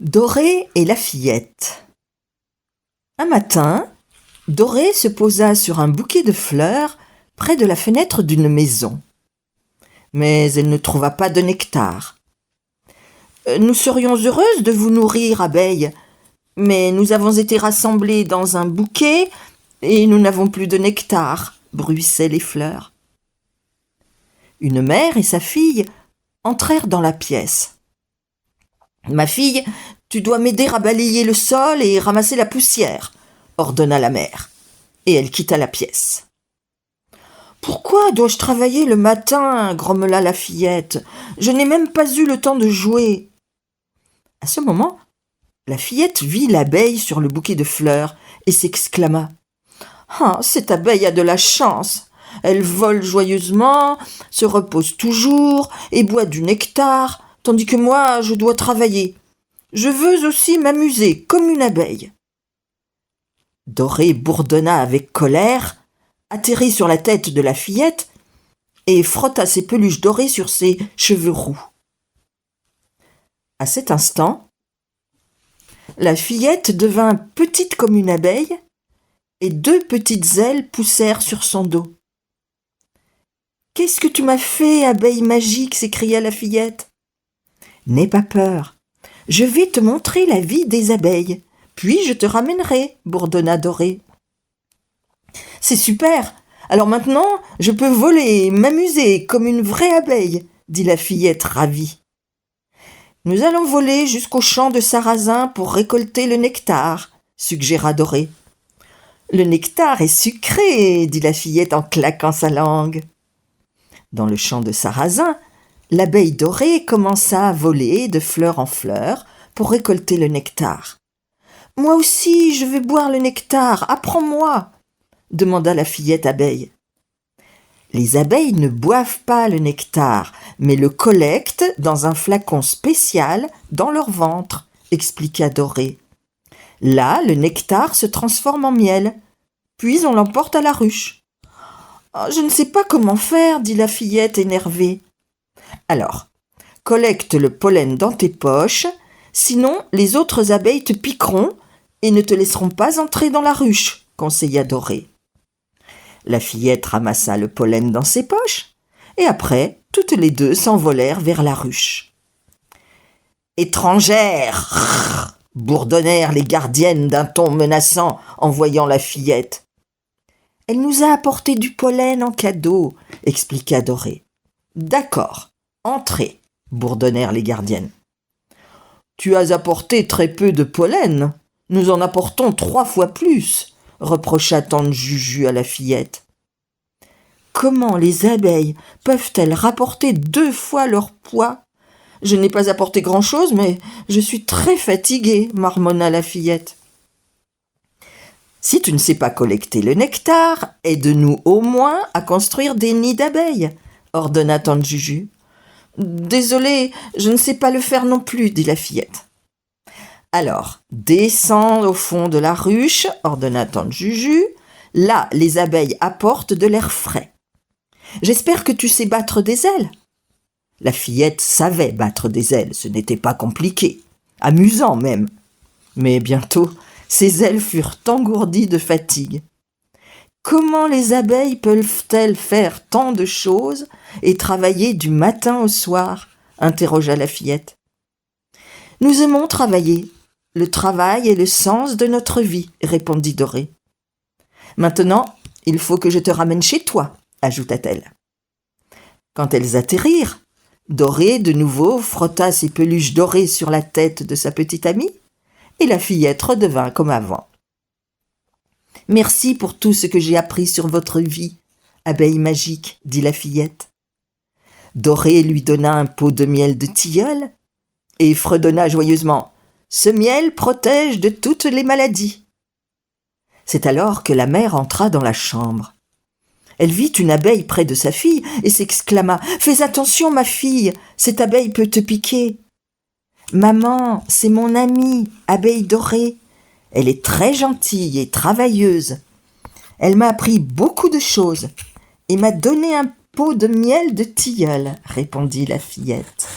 Dorée et la fillette. Un matin, Dorée se posa sur un bouquet de fleurs près de la fenêtre d'une maison. Mais elle ne trouva pas de nectar. « Nous serions heureuses de vous nourrir, abeilles, mais nous avons été rassemblées dans un bouquet et nous n'avons plus de nectar », bruissaient les fleurs. Une mère et sa fille entrèrent dans la pièce. « Ma fille, tu dois m'aider à balayer le sol et ramasser la poussière », ordonna la mère, et elle quitta la pièce. « Pourquoi dois-je travailler le matin ?» grommela la fillette. « Je n'ai même pas eu le temps de jouer. » À ce moment, la fillette vit l'abeille sur le bouquet de fleurs et s'exclama. « Ah, cette abeille a de la chance. Elle vole joyeusement, se repose toujours et boit du nectar, tandis que moi, je dois travailler. Je veux aussi m'amuser comme une abeille. » Dorée bourdonna avec colère, atterrit sur la tête de la fillette et frotta ses peluches dorées sur ses cheveux roux. À cet instant, la fillette devint petite comme une abeille et 2 petites ailes poussèrent sur son dos. « Qu'est-ce que tu m'as fait, abeille magique ?» s'écria la fillette. « N'aie pas peur, je vais te montrer la vie des abeilles, puis je te ramènerai, » bourdonna Dorée. « C'est super, alors maintenant je peux voler et m'amuser comme une vraie abeille, » dit la fillette ravie. « Nous allons voler jusqu'au champ de sarrasin pour récolter le nectar, » suggéra Dorée. « Le nectar est sucré, » dit la fillette en claquant sa langue. Dans le champ de sarrasin, l'abeille dorée commença à voler de fleur en fleur pour récolter le nectar. « Moi aussi, je veux boire le nectar, apprends-moi » demanda la fillette abeille. « Les abeilles ne boivent pas le nectar, mais le collectent dans un flacon spécial dans leur ventre, » expliqua Dorée. « Là, le nectar se transforme en miel, puis on l'emporte à la ruche. »« Oh, je ne sais pas comment faire, » dit la fillette énervée. « Alors, collecte le pollen dans tes poches, sinon les autres abeilles te piqueront et ne te laisseront pas entrer dans la ruche, » conseilla Dorée. La fillette ramassa le pollen dans ses poches, et après, toutes les 2 s'envolèrent vers la ruche. « Étrangère !» bourdonnèrent les gardiennes d'un ton menaçant en voyant la fillette. « Elle nous a apporté du pollen en cadeau, » expliqua Dorée. « D'accord, entrez, » bourdonnèrent les gardiennes. « Tu as apporté très peu de pollen, nous en apportons 3 fois plus, » reprocha tante Juju à la fillette. « Comment les abeilles peuvent-elles rapporter 2 fois leur poids ? Je n'ai pas apporté grand-chose, mais je suis très fatiguée, » marmonna la fillette. « Si tu ne sais pas collecter le nectar, aide-nous au moins à construire des nids d'abeilles, » ordonna tante Juju. « Désolée, je ne sais pas le faire non plus, » dit la fillette. « Alors, descends au fond de la ruche, » ordonna tante Juju. « Là, les abeilles apportent de l'air frais. J'espère que tu sais battre des ailes. » La fillette savait battre des ailes, ce n'était pas compliqué, amusant même. Mais bientôt, ses ailes furent engourdies de fatigue. Comment les abeilles peuvent-elles faire tant de choses et travailler du matin au soir ? Interrogea la fillette. Nous aimons travailler. Le travail est le sens de notre vie, répondit Dorée. Maintenant, il faut que je te ramène chez toi, ajouta-t-elle. Quand elles atterrirent, Dorée de nouveau frotta ses peluches dorées sur la tête de sa petite amie et la fillette redevint comme avant. « Merci pour tout ce que j'ai appris sur votre vie, abeille magique, » dit la fillette. Dorée lui donna un pot de miel de tilleul et fredonna joyeusement « Ce miel protège de toutes les maladies. » C'est alors que la mère entra dans la chambre. Elle vit une abeille près de sa fille et s'exclama « Fais attention, ma fille, cette abeille peut te piquer. »« Maman, c'est mon amie, abeille dorée. Elle est très gentille et travailleuse. Elle m'a appris beaucoup de choses et m'a donné un pot de miel de tilleul, » répondit la fillette.